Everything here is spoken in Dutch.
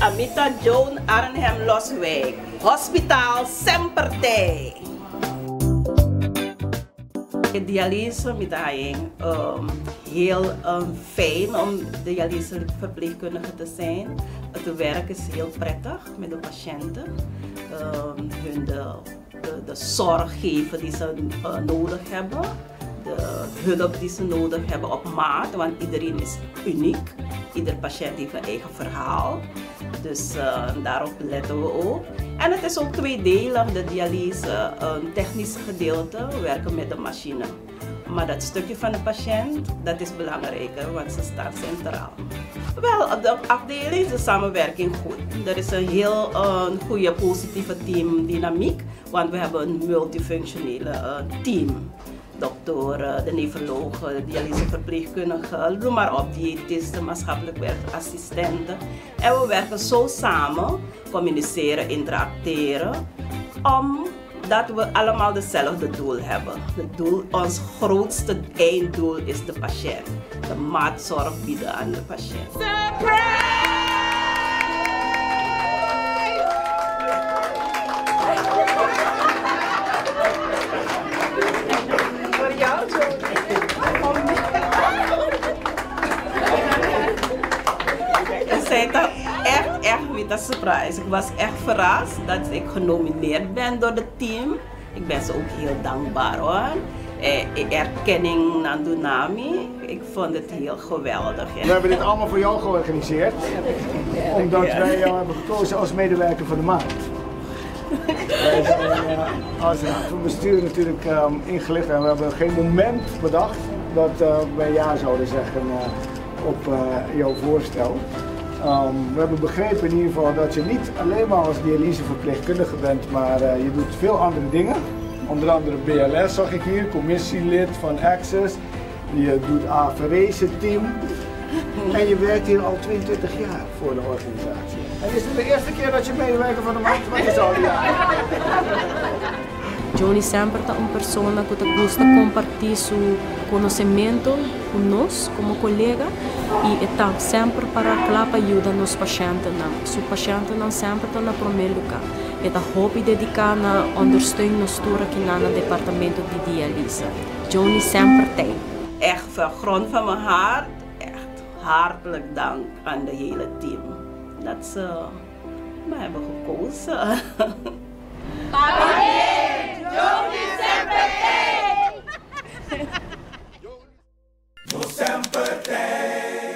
Amita Joany Loswijk, Hospital Sempertij. De dialyse met heel fijn om dialyseverpleegkundige te zijn. Het werk is heel prettig met de patiënten. Hun de zorg geven die ze nodig hebben. De hulp die ze nodig hebben op maat, want iedereen is uniek. Ieder patiënt heeft een eigen verhaal. Dus daarop letten we ook. En het is ook tweedelig, de dialyse, een technisch gedeelte. We werken met de machine. Maar dat stukje van de patiënt, dat is belangrijker, want ze staat centraal. Wel, op de afdeling is de samenwerking goed. Er is een heel goede positieve teamdynamiek, want we hebben een multifunctionele team. Dokter, de nefroloog, de dialyseverpleegkundige, noem maar op, diëtisten, maatschappelijk werkassistenten. En we werken zo samen, communiceren, interacteren, omdat we allemaal hetzelfde doel hebben. Ons grootste einddoel is de patiënt. De maatzorg bieden aan de patiënt. Echt weer een surprise. Ik was echt verrast dat ik genomineerd ben door het team. Ik ben ze ook heel dankbaar hoor. Erkenning naar Dunami. Ik vond het heel geweldig. We hebben dit allemaal voor jou georganiseerd. Omdat wij jou hebben gekozen als medewerker van de maand. Wij zijn als raad van bestuur natuurlijk ingelicht en we hebben geen moment bedacht dat wij ja zouden zeggen op jouw voorstel. We hebben begrepen in ieder geval dat je niet alleen maar als dialyseverpleegkundige bent, maar je doet veel andere dingen. Onder andere BLS zag ik hier, commissielid van Access. Je doet aferese team. En je werkt hier al 22 jaar voor de organisatie. En is het de eerste keer dat je medewerker van de maand is al jaar? Joany sempre é persona que gosta de compartilhar seu conhecimento conosco como colega e está sempre para ajudar nos pacientes. Os pacientes não sempre estão no primeiro lugar. Está hobby dedicado na ondersteuning nos toeren na het departamento de dialyse. Joany sempre tem. Echt van grond van mijn hart, echt hartelijk dank aan de hele team dat ze me hebben gekozen. Sempre tem!